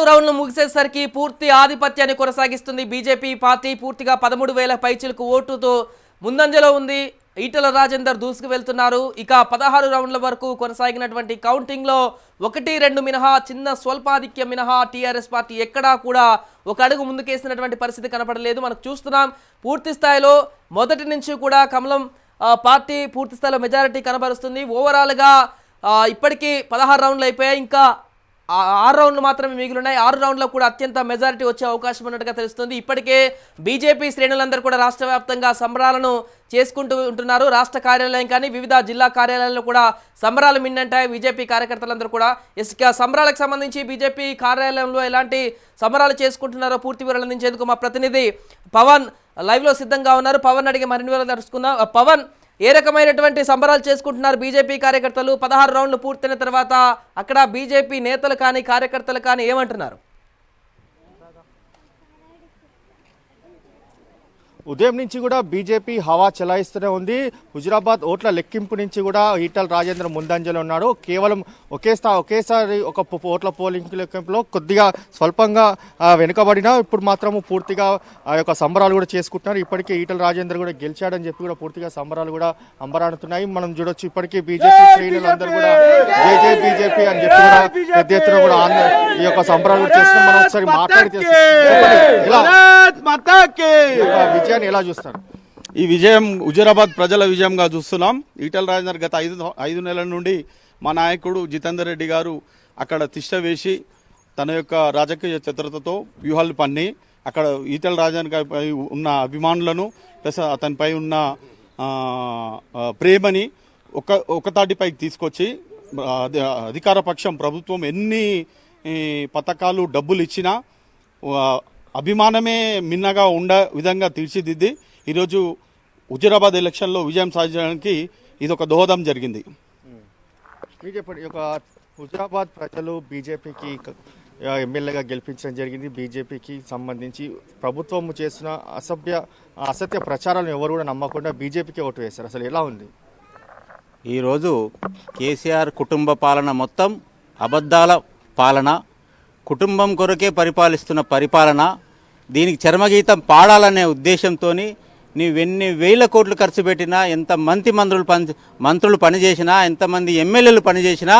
రౌండ్లు ముగిసేసరికి పూర్తి ఆధిపత్యాన్ని కొనసాగిస్తుంది బీజేపీ పార్టీ. పూర్తిగా 13,000 పైచిలకు ఓటుతో ముందంజలో ఉంది. ఈటల రాజేందర్ దూసుకు వెళ్తున్నారు. ఇక 16 రౌండ్ల వరకు కొనసాగినటువంటి కౌంటింగ్లో 1-2 మినహా, చిన్న స్వల్పాధిక్యం మినహా టీఆర్ఎస్ పార్టీ ఎక్కడా కూడా ఒక అడుగు ముందుకేసినటువంటి పరిస్థితి కనపడలేదు. మనకు చూస్తున్నాం పూర్తి స్థాయిలో మొదటి నుంచి కూడా కమలం పార్టీ పూర్తి స్థాయిలో మెజారిటీ కనబరుస్తుంది. ఓవరాల్గా ఇప్పటికీ 16 రౌండ్లు అయిపోయాయి. ఇంకా 6 రౌండ్లు మాత్రమే మిగిలినాయి. 6 రౌండ్లో కూడా అత్యంత మెజారిటీ వచ్చే అవకాశం ఉన్నట్టుగా తెలుస్తుంది. ఇప్పటికే బీజేపీ శ్రేణులందరూ కూడా రాష్ట్ర వ్యాప్తంగా సంబరాలను చేసుకుంటూ ఉంటున్నారు. రాష్ట్ర కార్యాలయం కానీ వివిధ జిల్లా కార్యాలయాల్లో కూడా సంబరాలు మిన్నంటాయి బీజేపీ కార్యకర్తలందరూ కూడా. ఇసుక సంబరాలకు సంబంధించి బీజేపీ కార్యాలయంలో ఎలాంటి సంబరాలు చేసుకుంటున్నారో పూర్తి వివరాలు అందించేందుకు మా ప్రతినిధి పవన్ లైవ్లో సిద్ధంగా ఉన్నారు. పవన్ అడిగి మరిన్ని వివరాలు తెలుసుకుందాం. పవన్, ఏ రకమైనటువంటి సంబరాలు చేసుకుంటున్నారు బీజేపీ కార్యకర్తలు? 16 రౌండ్లు పూర్తయిన తర్వాత అక్కడ బీజేపీ నేతలు కానీ కార్యకర్తలు కానీ ఏమంటున్నారు? ఉదయం నుంచి కూడా బీజేపీ హవా చెలాయిస్తూనే ఉంది. హుజురాబాద్ ఓట్ల లెక్కింపు నుంచి కూడా ఈటల రాజేందర్ ముందంజలో ఉన్నాడు. కేవలం ఒకేసారి ఒక ఓట్ల పోలింగ్ లెక్కింపులో కొద్దిగా స్వల్పంగా వెనుకబడినా ఇప్పుడు మాత్రము పూర్తిగా ఆ యొక్క సంబరాలు కూడా చేసుకుంటున్నారు. ఇప్పటికే ఈటల రాజేందర్ కూడా గెలిచాడని చెప్పి కూడా పూర్తిగా సంబరాలు కూడా అంబరాడుతున్నాయి. మనం చూడొచ్చు ఇప్పటికీ బీజేపీ శ్రేణులు అందరూ కూడా జై జై బీజేపీ అని చెప్పి కూడా పెద్ద ఎత్తున కూడా ఈ యొక్క సంబరాలు కూడా చేస్తున్నాం. మనం ఒకసారి మాట్లాడి విజయాన్ని ఎలా చూస్తారు? ఈ విజయం హుజూరాబాద్ ప్రజల విజయంగా చూస్తున్నాం. ఈటల రాజేందర్ గత ఐదు నెలల నుండి మా నాయకుడు జితేందర్ రెడ్డి గారు అక్కడ తిష్ట వేసి తన యొక్క రాజకీయ చతురతతో వ్యూహాలు పన్ని అక్కడ ఈటల రాజేందర్ గారిపై ఉన్న అభిమానులను ప్లస్ అతనిపై ఉన్న ప్రేమని ఒకతాటిపైకి తీసుకొచ్చి అధికార పక్షం ప్రభుత్వం ఎన్ని పథకాలు డబ్బులు ఇచ్చినా అభిమానమే మిన్నగా విధంగా తీర్చిదిద్ది ఈరోజు హుజూరాబాద్ ఎలక్షన్లో విజయం సాధించడానికి ఇది ఒక దోహదం జరిగింది. హుజూరాబాద్ ప్రజలు బీజేపీకి ఎమ్మెల్యేగా గెలిపించడం జరిగింది. బీజేపీకి సంబంధించి ప్రభుత్వం చేసిన అసత్య ప్రచారాలను ఎవరు కూడా నమ్మకుండా బీజేపీకి ఓటు వేశారు. అసలు ఎలా ఉంది? ఈరోజు కేసీఆర్ కుటుంబ పాలన మొత్తం అబద్ధాల పాలన, కుటుంబం కొరకే పరిపాలిస్తున్న పరిపాలన. దీనికి చరమగీతం పాడాలనే ఉద్దేశంతో నీవెన్ని వేల కోట్లు ఖర్చు పెట్టినా, ఎంత మంత్రులు పనిచేసినా, ఎంతమంది ఎమ్మెల్యేలు పనిచేసినా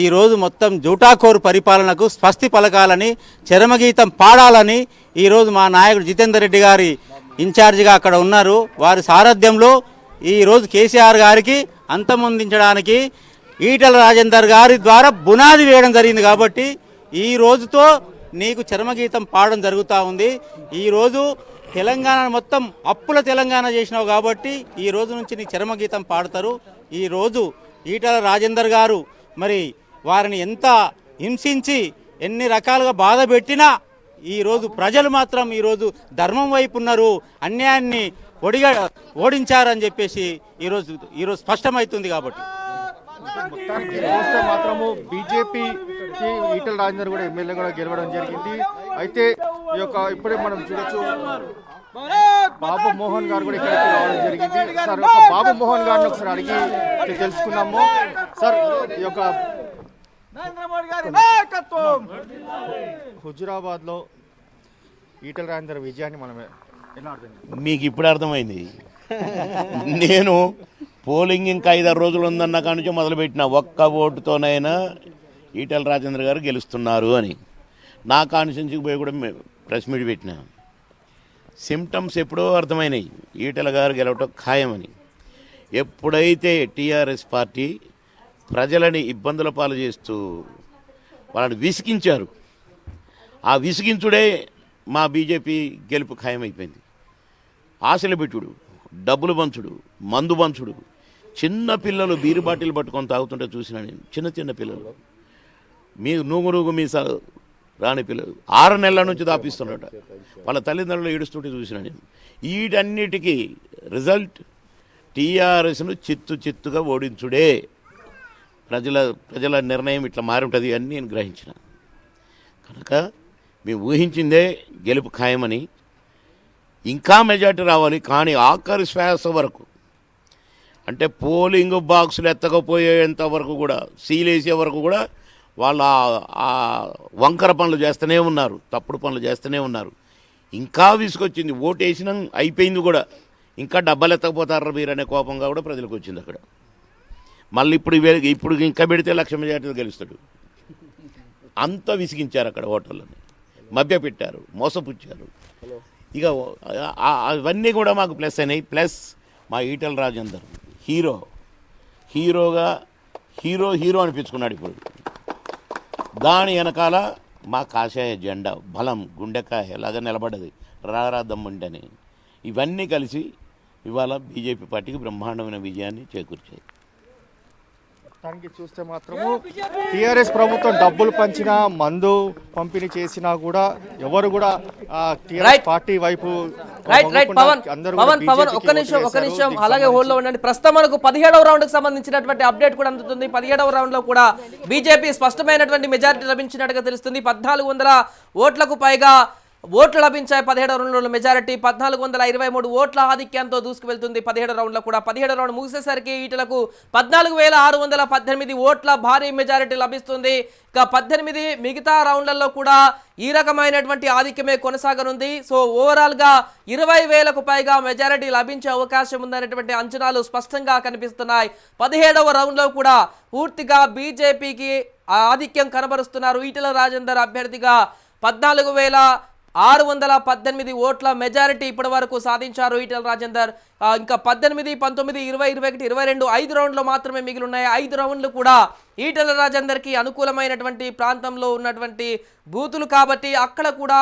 ఈరోజు మొత్తం జూటాకోరు పరిపాలనకు స్వస్తి పలకాలని, చరమగీతం పాడాలని ఈరోజు మా నాయకుడు జితేందర్ రెడ్డి గారి ఇన్ఛార్జిగా అక్కడ ఉన్నారు. వారి సారథ్యంలో ఈరోజు కేసీఆర్ గారికి అంతమొందించడానికి ఈటల రాజేందర్ గారి ద్వారా బునాది వేయడం జరిగింది. కాబట్టి ఈ రోజుతో నీకు చరమగీతం పాడడం జరుగుతూ ఉంది. ఈరోజు తెలంగాణ మొత్తం అప్పుల తెలంగాణ చేసినావు కాబట్టి ఈ రోజు నుంచి నీ చరమగీతం పాడతారు. ఈరోజు ఈటల రాజేందర్ గారు మరి వారిని ఎంత హింసించి ఎన్ని రకాలుగా బాధ పెట్టినా ఈరోజు ప్రజలు మాత్రం ఈరోజు ధర్మం వైపు ఉన్నారు, అన్యాయాన్ని ఓడించారని చెప్పేసి ఈరోజు స్పష్టమవుతుంది. కాబట్టి మాత్రము బీజేపీకి ఈటల రాజేందర్ కూడా ఎమ్మెల్యే కూడా గెలవడం జరిగింది. అయితే ఈ యొక్క ఇప్పుడే మనం చూడొచ్చు బాబు మోహన్ గారు కూడా ఇక్కడికి రావడం జరిగింది. సార్, బాబు మోహన్ గారిని ఒకసారి అడిగి తెలుసుకున్నాము. సార్, ఈ యొక్క హుజూరాబాద్ లో ఈటల రాజేందర్ విజయాన్ని మనం ఎలా అర్థం? మీకు ఇప్పుడు అర్థమైంది. నేను పోలింగ్ ఇంకా 5-6 రోజులు ఉందన్న కాడి నుంచి మొదలుపెట్టిన ఒక్క ఓటుతోనైనా ఈటల రాజేందర్ గారు గెలుస్తున్నారు అని. నా కాన్స్టిట్యున్సీకి పోయి కూడా ప్రెస్ మీట్ పెట్టిన. సిమ్టమ్స్ ఎప్పుడో అర్థమైనాయి, ఈటల గారు గెలవటం ఖాయమని. ఎప్పుడైతే టీఆర్ఎస్ పార్టీ ప్రజలని ఇబ్బందుల పాలు చేస్తూ వాళ్ళని విసిగించారు, ఆ విసిగించుడే మా బీజేపీ గెలుపు ఖాయమైపోయింది. ఆశలు పెట్టుడు, డబ్బులు పంచుడు, మందు పంచుడు, చిన్న పిల్లలు బీరు బాటిల్ పట్టుకొని తాగుతుంటే చూసినా నేను. చిన్న పిల్లలు, మీ నూగు మీ రాని పిల్లలు 6 నెలల నుంచి దాపిస్తున్నట, వాళ్ళ తల్లిదండ్రులు ఏడుస్తుంటే చూసినా నేను. వీటన్నిటికీ రిజల్ట్ టీఆర్ఎస్ను చిత్తుగా ఓడించుడే. ప్రజల నిర్ణయం ఇట్లా మారి ఉంటుంది అని నేను గ్రహించిన. కనుక మేము ఊహించిందే గెలుపు ఖాయమని. ఇంకా మెజార్టీ రావాలి, కానీ ఆఖరి శ్వాస వరకు, అంటే పోలింగ్ బాక్సులు ఎత్తకపోయేంత వరకు కూడా, సీలేసే వరకు కూడా వాళ్ళు ఆ వంకర పనులు చేస్తూనే ఉన్నారు, తప్పుడు పనులు చేస్తూనే ఉన్నారు. ఇంకా విసుకొచ్చింది, ఓటు వేసినా అయిపోయింది కూడా, ఇంకా డబ్బాలు ఎత్తకపోతారా మీరు అనే కోపంగా కూడా ప్రజలకు వచ్చింది అక్కడ. మళ్ళీ ఇప్పుడు ఇంకా పెడితే 1,00,000 మెజార్టీలు గెలుస్తాడు. అంత విసిగించారు అక్కడ ఓటర్లని, మభ్యపెట్టారు, మోసపుచ్చారు. ఇక అవన్నీ కూడా మాకు ప్లస్ అయినాయి. ప్లస్ మా ఈటెల రాజేందర్ హీరో అనిపించుకున్నాడు. ఇప్పుడు దాని వెనకాల మా కాషాయ జెండా బలం గుండెకాయ ఎలాగ నిలబడ్డది, రారా దమ్ముంటని. ఇవన్నీ కలిసి ఇవాళ బీజేపీ పార్టీకి బ్రహ్మాండమైన విజయాన్ని చేకూర్చాయి. దానికి చూస్తే మాత్రము టీఆర్ఎస్ ప్రభుత్వం డబ్బులు పంచినా, మందు పంపిణీ చేసినా కూడా ఎవరు కూడా టీఆర్ఎస్ పార్టీ వైపు రైట్ పవన్ ఒక్క నిమిషం అలాగే హోల్డ్ లో ఉండండి. ప్రస్తుతం మనకు 17వ రౌండ్ కు సంబంధించినటువంటి అప్డేట్ కూడా అందుతుంది. 17వ రౌండ్ లో కూడా బీజేపీ స్పష్టమైనటువంటి మెజారిటీ లభించినట్టుగా తెలుస్తుంది. 1400 ఓట్లకు పైగా ఓట్లు లభించాయి. 17వ రౌండ్లో మెజారిటీ 1423 ఓట్ల ఆధిక్యంతో దూసుకువెళ్తుంది. 17వ రౌండ్లో కూడా 17వ రౌండ్ ముగిసేసరికి ఈటలకు 14,618 ఓట్ల భారీ మెజారిటీ లభిస్తుంది. ఇక 18 మిగతా రౌండ్లలో కూడా ఈ రకమైనటువంటి ఆధిక్యమే కొనసాగనుంది. సో ఓవరాల్గా 20,000కు పైగా మెజారిటీ లభించే అవకాశం ఉందనేటువంటి అంచనాలు స్పష్టంగా కనిపిస్తున్నాయి. 17వ రౌండ్లో కూడా పూర్తిగా బీజేపీకి ఆధిక్యం కనబరుస్తున్నారు. ఈటెల రాజేందర్ అభ్యర్థిగా 14,618 ఓట్ల మెజారిటీ ఇప్పటి వరకు సాధించారు ఈటెల రాజేందర్. ఇంకా 18, 19, 20, 21, 22 5 రౌండ్లు మాత్రమే మిగిలి ఉన్నాయి. 5 రౌండ్లు కూడా ఈటెల రాజేందర్కి అనుకూలమైనటువంటి ప్రాంతంలో ఉన్నటువంటి బూతులు కాబట్టి అక్కడ కూడా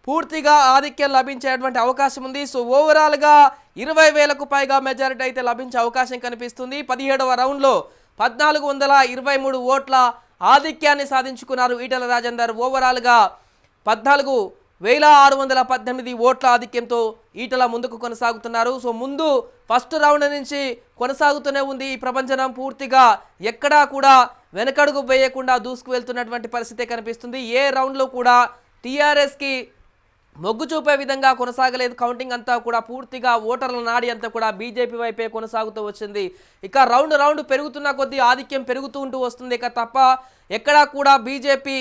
పూర్తిగా ఆధిక్యం లభించేటువంటి అవకాశం ఉంది. సో ఓవరాల్గా 20,000కు పైగా మెజారిటీ అయితే లభించే అవకాశం కనిపిస్తుంది. 17వ రౌండ్లో 1423 ఓట్ల ఆధిక్యాన్ని సాధించుకున్నారు ఈటెల రాజేందర్. ఓవరాల్గా 14,618 ఓట్ల ఆధిక్యంతో ఈటల ముందుకు కొనసాగుతున్నారు. సో ముందు ఫస్ట్ రౌండ్ నుంచి కొనసాగుతూనే ఉంది ఈ ప్రపంచం. పూర్తిగా ఎక్కడా కూడా వెనకడుగు వేయకుండా దూసుకు వెళ్తున్నటువంటి పరిస్థితి కనిపిస్తుంది. ఏ రౌండ్లో కూడా టీఆర్ఎస్కి మొగ్గు చూపే విధంగా కొనసాగలేదు. కౌంటింగ్ అంతా కూడా పూర్తిగా ఓటర్ల నాడి అంతా కూడా బీజేపీ వైపే కొనసాగుతూ వచ్చింది. ఇక రౌండ్ పెరుగుతున్న కొద్దీ ఆధిక్యం పెరుగుతూ వస్తుంది. ఇక తప్ప ఎక్కడా కూడా బీజేపీ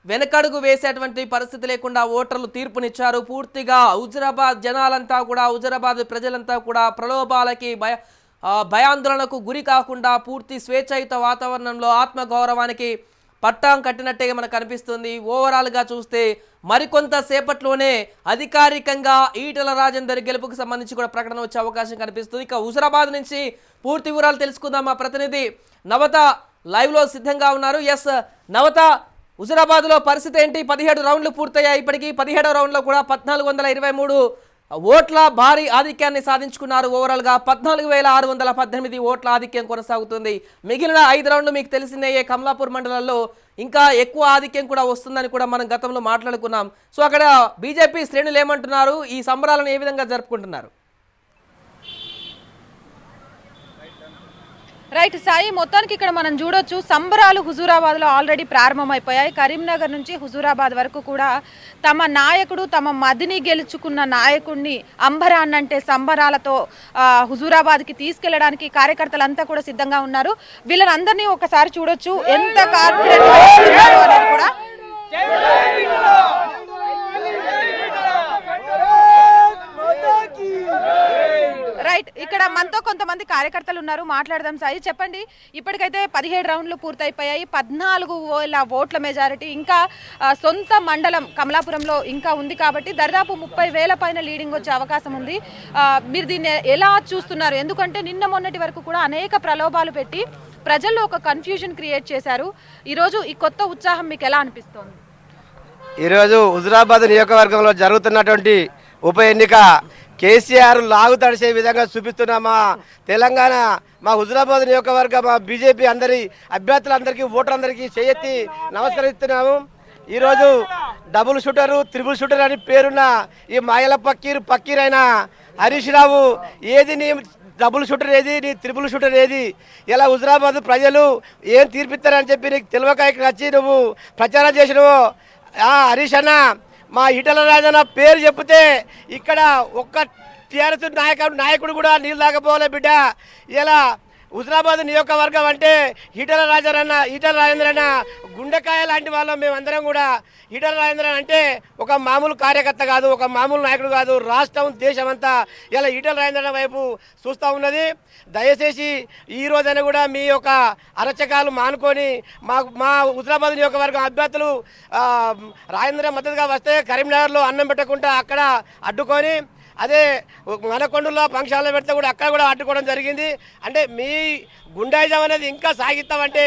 వెనకడుగు వేసేటువంటి పరిస్థితి లేకుండా ఓటర్లు తీర్పునిచ్చారు. పూర్తిగా హుజురాబాద్ జనాలంతా కూడా, హుజురాబాద్ ప్రజలంతా కూడా ప్రలోభాలకి భయాందోళనకు గురి కాకుండా పూర్తి స్వేచ్ఛాయుత వాతావరణంలో ఆత్మగౌరవానికి పట్టాం కట్టినట్టే మనకు కనిపిస్తుంది. ఓవరాల్గా చూస్తే మరికొంత సేపట్లోనే అధికారికంగా ఈటెల రాజేందర్ గెలుపుకు సంబంధించి కూడా ప్రకటన వచ్చే అవకాశం కనిపిస్తుంది. ఇక హుజురాబాద్ నుంచి పూర్తి వివరాలు తెలుసుకుందాం. మా ప్రతినిధి నవత లైవ్లో సిద్ధంగా ఉన్నారు. ఎస్ నవత, హుజురాబాద్లో పరిస్థితి ఏంటి? 17 రౌండ్లు పూర్తయ్యాయి. ఇప్పటికీ 17వ రౌండ్లో కూడా 1423 ఓట్ల భారీ ఆధిక్యాన్ని సాధించుకున్నారు. ఓవరాల్గా 14,618 ఓట్ల ఆధిక్యం కొనసాగుతుంది. మిగిలిన 5 రౌండ్లు మీకు తెలిసిందే. కమలాపూర్ మండలంలో ఇంకా ఎక్కువ ఆధిక్యం కూడా వస్తుందని కూడా మనం గతంలో మాట్లాడుకున్నాం. సో అక్కడ బీజేపీ శ్రేణులు ఏమంటున్నారు? ఈ సంబరాలను ఏ విధంగా జరుపుకుంటున్నారు? రైట్ సాయి, మొత్తానికి ఇక్కడ మనం చూడొచ్చు సంబరాలు హుజూరాబాద్లో ఆల్రెడీ ప్రారంభమైపోయాయి. కరీంనగర్ నుంచి హుజూరాబాద్ వరకు కూడా తమ నాయకుడు, తమ మదిని గెలుచుకున్న నాయకుడిని అంబరాన్నంటే సంబరాలతో హుజూరాబాద్కి తీసుకెళ్లడానికి కార్యకర్తలంతా కూడా సిద్ధంగా ఉన్నారు. వీళ్ళందరినీ ఒకసారి చూడొచ్చు ఎంత కాన్ఫిడెంట్ అనేది కూడా. రైట్, ఇక్కడ మనతో కొంతమంది కార్యకర్తలు ఉన్నారు, మాట్లాడదాం. సాయి చెప్పండి, ఇప్పటికైతే 17 రౌండ్లు పూర్తయిపోయాయి. 14,000 ఓట్ల మెజారిటీ, ఇంకా సొంత మండలం కమలాపురంలో ఇంకా ఉంది కాబట్టి దాదాపు 30,000 పైన లీడింగ్ వచ్చే అవకాశం ఉంది. మీరు దీన్ని ఎలా చూస్తున్నారు? ఎందుకంటే నిన్న మొన్నటి వరకు కూడా అనేక ప్రలోభాలు పెట్టి ప్రజల్లో ఒక కన్ఫ్యూజన్ క్రియేట్ చేశారు. ఈరోజు ఈ కొత్త ఉత్సాహం మీకు ఎలా అనిపిస్తోంది? ఈరోజు హుజురాబాద్ నియోజకవర్గంలో జరుగుతున్నటువంటి ఉప ఎన్నిక కేసీఆర్ లాగు తడిసే విధంగా చూపిస్తున్న మా తెలంగాణ, మా హుజురాబాద్ నియోజకవర్గ మా బీజేపీ అందరి అభ్యర్థులందరికీ, ఓటర్లందరికీ చేయెత్తి నమస్కరిస్తున్నాము. ఈరోజు డబుల్ షూటరు, త్రిబుల్ షూటర్ అని పేరున్న ఈ మాయల పక్కీర్ అయిన హరీష్ రావు, ఏది నీ డబుల్ షూటర్ ఏది, నీ త్రిబుల్ షూటర్ ఏది? ఇలా హుజురాబాద్ ప్రజలు ఏం తీర్పిస్తారని చెప్పి నీకు తెలియక ఇక్కడ వచ్చి నువ్వు ప్రచారం చేసినవు. హరీష్ అన్న, మా ఈటెల రాజన్న పేరు చెప్తే ఇక్కడ ఒక్క టీఆర్ఎస్ నాయకుడు కూడా నీళ్ళు తాగపోలే బిడ్డ. ఇలా హుజరాబాద్ నియోజకవర్గం అంటే ఈటల రాజేంద్ర అన్న గుండెకాయ లాంటి వాళ్ళం మేమందరం కూడా. ఈటల రాజేంద్ర అంటే ఒక మామూలు కార్యకర్త కాదు, ఒక మామూలు నాయకుడు కాదు. రాష్ట్రం దేశం అంతా ఇలా ఈటల రాజేంద్ర వైపు చూస్తూ ఉన్నది. దయచేసి ఈ రోజైనా కూడా మీ యొక్క అరచకాలు మానుకొని మా హుజరాబాద్ నియోజకవర్గం అభ్యర్థులు రాజేంద్ర మద్దతుగా వస్తే కరీంనగర్లో అన్నం పెట్టకుండా అక్కడ అడ్డుకొని, అదే మనకొండలో ఫంక్షన్లో పెడితే కూడా అక్కడ కూడా అడ్డుకోవడం జరిగింది. అంటే మీ గుండాయిజం అనేది ఇంకా సాగిస్తామంటే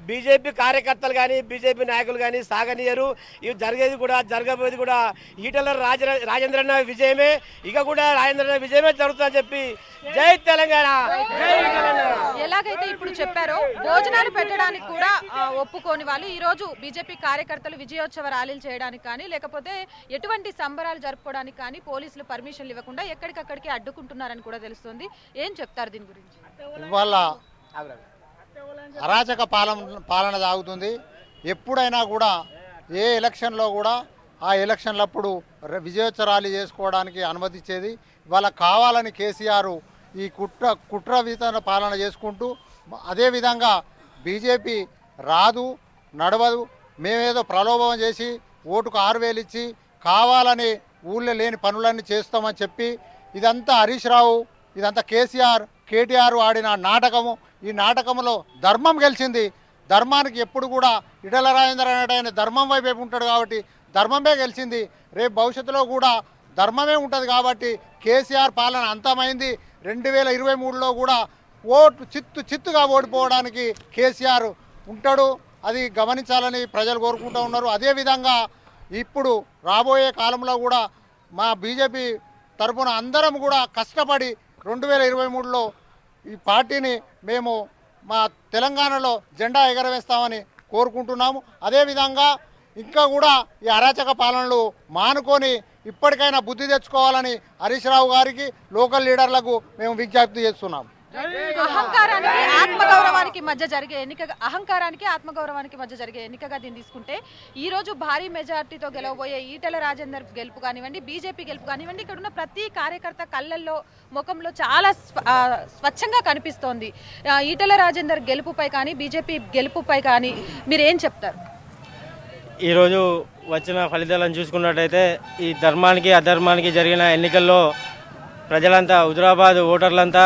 బీజేపీ కార్యకర్తలు కానీ బీజేపీ నాయకులు కానీ సాగనీయరు. ఇవి జరగబోయేది కూడా ఈటల రాజేంద్రన్న విజయమే. ఇక కూడా రాజేంద్రన్న విజయమే జరుగుతుందని చెప్పి జై తెలంగాణ. ఎలాగైతే ఇప్పుడు చెప్పారో భోజనాలు పెట్టడానికి కూడా ఒప్పుకోని వాళ్ళు ఈ రోజు బీజేపీ కార్యకర్తలు విజయోత్సవ ర్యాలీలు చేయడానికి కానీ లేకపోతే ఎటువంటి సంబరాలు జరుపుకోవడానికి కానీ పోలీసులు పర్మిషన్లు ఇవ్వకుండా ఎక్కడికక్కడికి అడ్డుకుంటున్నారని కూడా తెలుస్తుంది. ఏం చెప్తారు దీని గురించి? ఇవాళ అరాచక పాలన సాగుతుంది. ఎప్పుడైనా కూడా ఏ ఎలక్షన్లో కూడా ఆ ఎలక్షన్లప్పుడు విజయోత్సవ ర్యాలీ చేసుకోవడానికి అనుమతించేది. ఇవాళ కావాలని కేసీఆర్ ఈ కుట్ర విధాన పాలన చేసుకుంటూ, అదేవిధంగా బీజేపీ రాదు నడవదు, మేమేదో ప్రలోభం చేసి ఓటుకు 6,000 ఇచ్చి కావాలని ఊళ్ళో లేని పనులన్నీ చేస్తామని చెప్పి, ఇదంతా హరీష్ రావు, ఇదంతా కేటీఆర్ ఆడిన నాటకము. ఈ నాటకంలో ధర్మం గెలిచింది. ధర్మానికి ఎప్పుడు కూడా ఈటల రాజేంద్ర ఆయన ధర్మం వైపు ఉంటాడు కాబట్టి ధర్మమే గెలిచింది. రేపు భవిష్యత్తులో కూడా ధర్మమే ఉంటుంది కాబట్టి కేసీఆర్ పాలన అంతమైంది. 2023లో కూడా చిత్తుగా ఓడిపోవడానికి కేసీఆర్ ఉంటాడు. అది గమనించాలని ప్రజలు కోరుకుంటూ ఉన్నారు. అదేవిధంగా ఇప్పుడు రాబోయే కాలంలో కూడా మా బీజేపీ తరఫున అందరం కూడా కష్టపడి 2023లో ఈ పార్టీని మేము మా తెలంగాణలో జెండా ఎగరవేస్తామని కోరుకుంటున్నాము. అదేవిధంగా ఇంకా కూడా ఈ అరాచక పాలనలు మానుకొని ఇప్పటికైనా బుద్ధి తెచ్చుకోవాలని హరీష్ రావు గారికి లోకల్ లీడర్లకు మేము విజ్ఞప్తి చేస్తున్నాము. అహంకారానికి ఆత్మగౌరవానికి మధ్య జరిగే ఎన్నికగా దీన్ని తీసుకుంటే ఈ రోజు భారీ మెజార్టీతో గెలవబోయే ఈటల రాజేందర్ గెలుపు కానివ్వండి, బీజేపీ గెలుపు కానివ్వండి, ఇక్కడ ఉన్న ప్రతి కార్యకర్త కళ్ళల్లో ముఖంలో చాలా స్వచ్ఛంగా కనిపిస్తోంది. ఈటల రాజేందర్ గెలుపుపై కానీ బీజేపీ గెలుపుపై కానీ మీరు ఏం చెప్తారు? ఈరోజు వచ్చిన ఫలితాలను చూసుకున్నట్టయితే ఈ ధర్మానికి అధర్మానికి జరిగిన ఎన్నికల్లో ప్రజలంతా, హుజరాబాద్ ఓటర్లంతా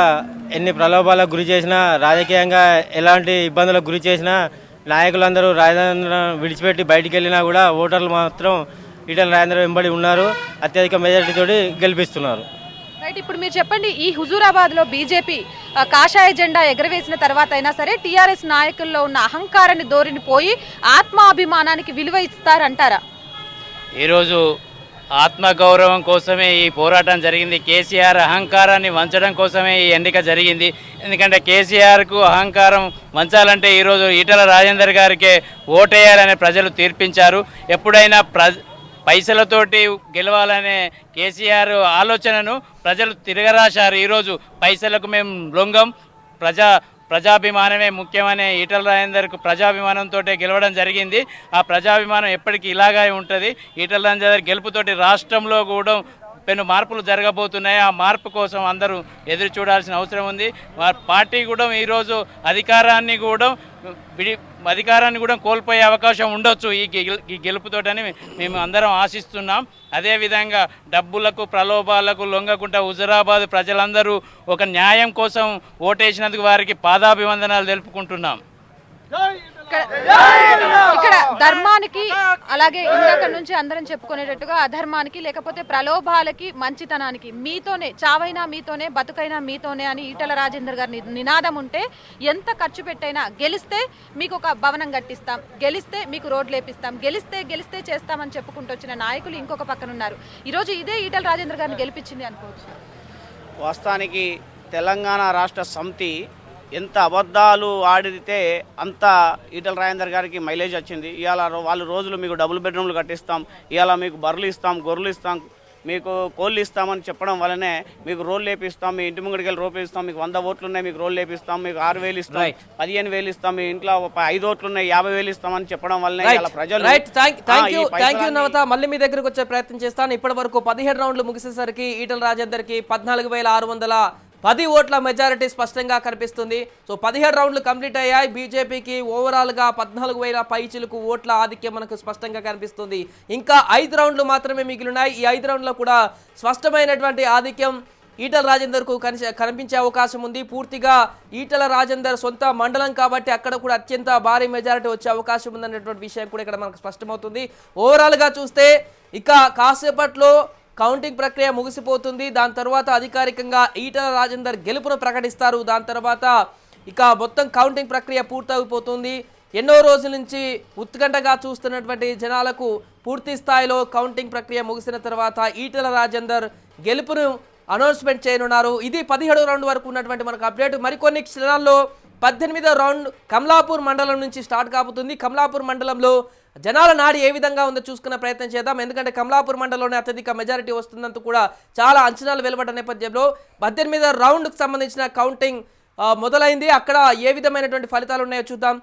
ఎన్ని ప్రలోభాలకు గురి చేసినా, రాజకీయంగా ఎలాంటి ఇబ్బందులకు గురి చేసినా, నాయకులందరూ రాజేంద్ర విడిచిపెట్టి బయటికి వెళ్ళినా కూడా ఓటర్లు మాత్రం ఈటల రాజేంద్ర వెంబడి ఉన్నారు. అత్యధిక మెజారిటీతో గెలిపిస్తున్నారు. రైట్, ఇప్పుడు మీరు చెప్పండి, ఈ హుజూరాబాద్లో బీజేపీ కాషాయ జెండా ఎగరవేసిన తర్వాత అయినా సరే టీఆర్ఎస్ నాయకుల్లో ఉన్న అహంకారాన్ని దోరిని పోయి ఆత్మాభిమానానికి విలువ ఇస్తారంటారా? ఈరోజు ఆత్మగౌరవం కోసమే ఈ పోరాటం జరిగింది. కేసీఆర్ అహంకారాన్ని వంచడం కోసమే ఈ ఎన్నిక జరిగింది. ఎందుకంటే కేసీఆర్కు అహంకారం వంచాలంటే ఈరోజు ఈటల రాజేందర్ గారికే ఓటేయాలని ప్రజలు తీర్పించారు. ఎప్పుడైనా పైసలతోటి గెలవాలనే కేసీఆర్ ఆలోచనను ప్రజలు తిరగరాశారు. ఈరోజు పైసలకు మేము లొంగం, ప్రజాభిమానమే ముఖ్యమనే ఈటల రాజేందర్కు ప్రజాభిమానంతో గెలవడం జరిగింది. ఆ ప్రజాభిమానం ఎప్పటికీ ఇలాగే ఉంటుంది. ఈటల రాజేందర్ గెలుపుతోటి రాష్ట్రంలో కూడా పెను మార్పులు జరగబోతున్నాయి. ఆ మార్పు కోసం అందరూ ఎదురు చూడాల్సిన అవసరం ఉంది. పార్టీ కూడా ఈరోజు అధికారాన్ని కూడా కోల్పోయే అవకాశం ఉండొచ్చు ఈ గెలుపుతోటని మేము అందరం ఆశిస్తున్నాం. అదేవిధంగా డబ్బులకు ప్రలోభాలకు లొంగకుండా హుజరాబాద్ ప్రజలందరూ ఒక న్యాయం కోసం ఓటేసినందుకు వారికి పాదాభివందనాలు తెలుపుకుంటున్నాం. ఇక్కడ ధర్మానికి, అలాగే ఇందాక నుంచి అందరం చెప్పుకునేటట్టుగా అధర్మానికి లేకపోతే ప్రలోభాలకి, మంచితనానికి మీతోనే చావైనా మీతోనే, బతుకైనా మీతోనే అని ఈటల రాజేందర్ గారి నినాదం ఉంటే ఎంత ఖర్చు పెట్టైనా గెలిస్తే మీకు ఒక భవనం కట్టిస్తాం, గెలిస్తే మీకు రోడ్లు వేపిస్తాం, గెలిస్తే చేస్తామని చెప్పుకుంటూ వచ్చిన నాయకులు ఇంకొక పక్కన ఉన్నారు. ఈరోజు ఇదే ఈటల రాజేందర్ గారిని గెలిపించింది అనుకోవచ్చు. వాస్తవానికి తెలంగాణ రాష్ట్ర సమితి ఎంత అబద్ధాలు ఆడితే అంత ఈటల రాజేందర్ గారికి మైలేజ్ వచ్చింది. ఇవాళ వాళ్ళు రోజులు మీకు డబుల్ బెడ్రూమ్లు కట్టిస్తాం, ఇవాళ మీకు బర్రెలు ఇస్తాం, గొర్రెలు ఇస్తాం, మీకు కోళ్ళు ఇస్తామని చెప్పడం వల్లనే మీకు రోడ్లు వేపిస్తాం, మీ ఇంటి ముంగడికి వెళ్ళి రోడ్లు ఇస్తాం, మీకు 100 ఓట్లు ఉన్నాయి మీకు రోడ్లు వేపిస్తాం, మీకు 6,000 ఇస్తాం, 15,000 ఇస్తాం, మీ ఇంట్లో 5 ఓట్లు ఉన్నాయి 50,000 ఇస్తామని చెప్పడం వల్లనే ఇలా ప్రజలు. థ్యాంక్ యూ నవత, మళ్ళీ మీ దగ్గరకు వచ్చే ప్రయత్నం చేస్తాను. ఇప్పటి వరకు 17 రౌండ్లు ముగిసేసరికి ఈటల రాజేందర్కి 14,600 10 ఓట్ల మెజారిటీ స్పష్టంగా కనిపిస్తుంది. సో 17 రౌండ్లు కంప్లీట్ అయ్యాయి. బీజేపీకి ఓవరాల్గా 14,000 పైచిలకు ఓట్ల ఆధిక్యం మనకు స్పష్టంగా కనిపిస్తుంది. ఇంకా 5 రౌండ్లు మాత్రమే మిగిలినాయి. ఈ 5 రౌండ్లో కూడా స్పష్టమైనటువంటి ఆధిక్యం ఈటల రాజేందర్కు కనిపించే అవకాశం ఉంది. పూర్తిగా ఈటల రాజేందర్ సొంత మండలం కాబట్టి అక్కడ కూడా అత్యంత భారీ మెజారిటీ వచ్చే అవకాశం ఉందనేటువంటి విషయం కూడా ఇక్కడ మనకు స్పష్టమవుతుంది. ఓవరాల్గా చూస్తే ఇక కాసేపట్లో కౌంటింగ్ ప్రక్రియ ముగిసిపోతుంది. దాని తర్వాత అధికారికంగా ఈటల రాజేందర్ గెలుపును ప్రకటిస్తారు. దాని తర్వాత ఇక మొత్తం కౌంటింగ్ ప్రక్రియ పూర్తయిపోతుంది. ఎన్నో రోజుల నుంచి ఉత్కంఠగా చూస్తున్నటువంటి జనాలకు పూర్తి స్థాయిలో కౌంటింగ్ ప్రక్రియ ముగిసిన తర్వాత ఈటల రాజేందర్ గెలుపును అనౌన్స్మెంట్ చేయనున్నారు. ఇది 17 రౌండ్ వరకు ఉన్నటువంటి మనకు అప్డేట్. మరికొన్ని క్షణాల్లో 18వ రౌండ్ కమలాపూర్ మండలం నుంచి స్టార్ట్ కాబోతుంది. కమలాపూర్ మండలంలో జనాల నాడి ఏ విధంగా ఉందో చూసుకునే ప్రయత్నం చేద్దాం. ఎందుకంటే కమలాపూర్ మండలంలోనే అత్యధిక మెజారిటీ వస్తుందంటూ కూడా చాలా అంచనాలు వెలువడ్డ నేపథ్యంలో 18వ రౌండ్కి సంబంధించిన కౌంటింగ్ మొదలైంది. అక్కడ ఏ విధమైనటువంటి ఫలితాలు ఉన్నాయో చూద్దాం.